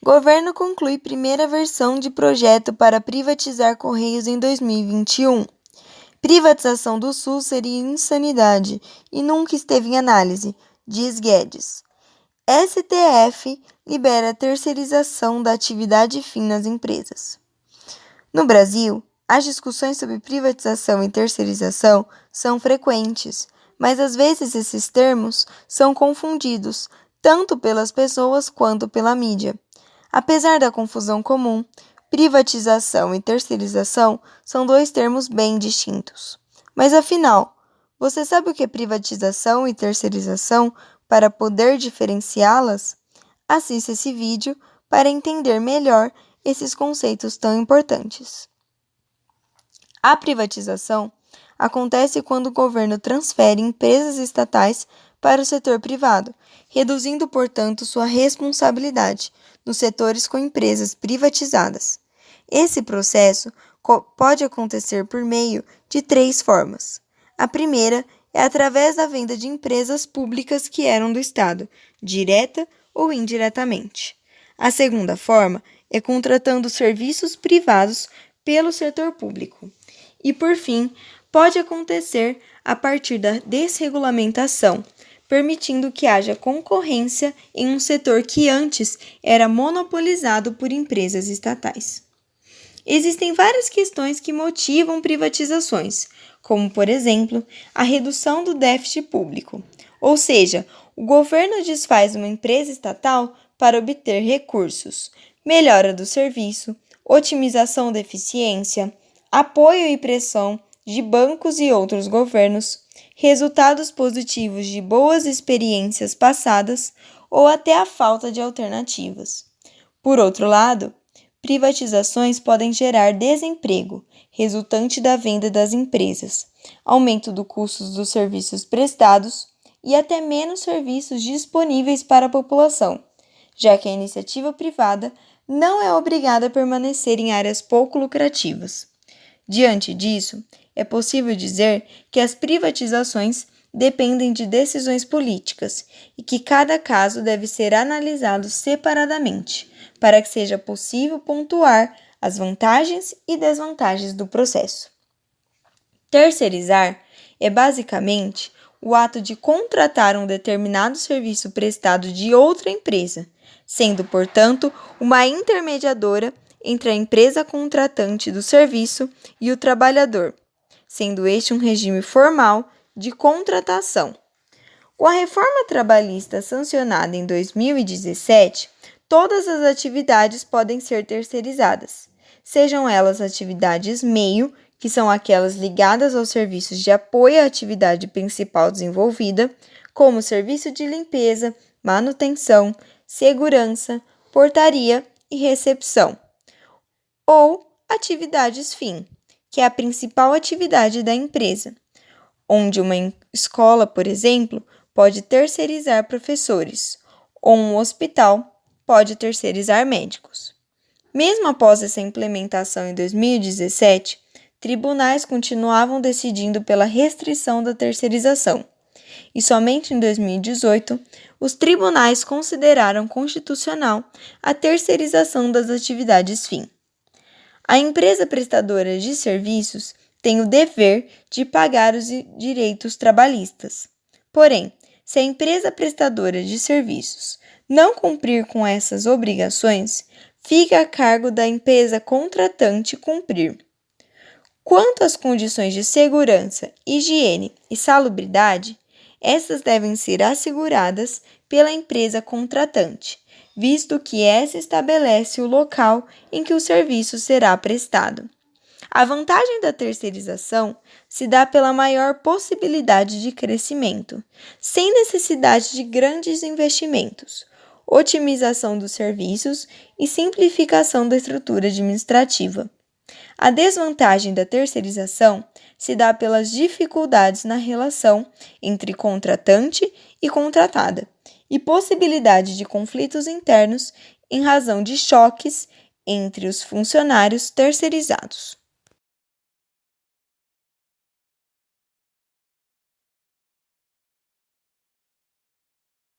Governo conclui primeira versão de projeto para privatizar Correios em 2021. Privatização do SUS seria insanidade e nunca esteve em análise, diz Guedes. STF libera terceirização da atividade fim nas empresas. No Brasil, as discussões sobre privatização e terceirização são frequentes, mas às vezes esses termos são confundidos, tanto pelas pessoas quanto pela mídia. Apesar da confusão comum, privatização e terceirização são dois termos bem distintos. Mas afinal, você sabe o que é privatização e terceirização para poder diferenciá-las? Assista esse vídeo para entender melhor esses conceitos tão importantes. A privatização acontece quando o governo transfere empresas estatais para o setor privado, reduzindo, portanto, sua responsabilidade nos setores com empresas privatizadas. Esse processo pode acontecer por meio de três formas. A primeira é através da venda de empresas públicas que eram do Estado, direta ou indiretamente. A segunda forma é contratando serviços privados pelo setor público. E, por fim, pode acontecer a partir da desregulamentação, permitindo que haja concorrência em um setor que antes era monopolizado por empresas estatais. Existem várias questões que motivam privatizações, como, por exemplo, a redução do déficit público, ou seja, o governo desfaz uma empresa estatal para obter recursos, melhora do serviço, otimização da eficiência, apoio e pressão de bancos e outros governos, resultados positivos de boas experiências passadas ou até a falta de alternativas. Por outro lado, privatizações podem gerar desemprego, resultante da venda das empresas, aumento dos custos dos serviços prestados e até menos serviços disponíveis para a população, já que a iniciativa privada não é obrigada a permanecer em áreas pouco lucrativas. Diante disso, é possível dizer que as privatizações dependem de decisões políticas e que cada caso deve ser analisado separadamente, para que seja possível pontuar as vantagens e desvantagens do processo. Terceirizar é basicamente o ato de contratar um determinado serviço prestado de outra empresa, sendo, portanto, uma intermediadora entre a empresa contratante do serviço e o trabalhador, sendo este um regime formal de contratação. Com a reforma trabalhista sancionada em 2017, todas as atividades podem ser terceirizadas, sejam elas atividades meio, que são aquelas ligadas aos serviços de apoio à atividade principal desenvolvida, como serviço de limpeza, manutenção, segurança, portaria e recepção, ou atividades fim, que é a principal atividade da empresa, onde uma escola, por exemplo, pode terceirizar professores, ou um hospital pode terceirizar médicos. Mesmo após essa implementação em 2017, tribunais continuavam decidindo pela restrição da terceirização, e somente em 2018, os tribunais consideraram constitucional a terceirização das atividades fim. A empresa prestadora de serviços tem o dever de pagar os direitos trabalhistas. Porém, se a empresa prestadora de serviços não cumprir com essas obrigações, fica a cargo da empresa contratante cumprir. Quanto às condições de segurança, higiene e salubridade, essas devem ser asseguradas pela empresa contratante, visto que essa estabelece o local em que o serviço será prestado. A vantagem da terceirização se dá pela maior possibilidade de crescimento, sem necessidade de grandes investimentos, otimização dos serviços e simplificação da estrutura administrativa. A desvantagem da terceirização se dá pelas dificuldades na relação entre contratante e contratada e possibilidade de conflitos internos em razão de choques entre os funcionários terceirizados.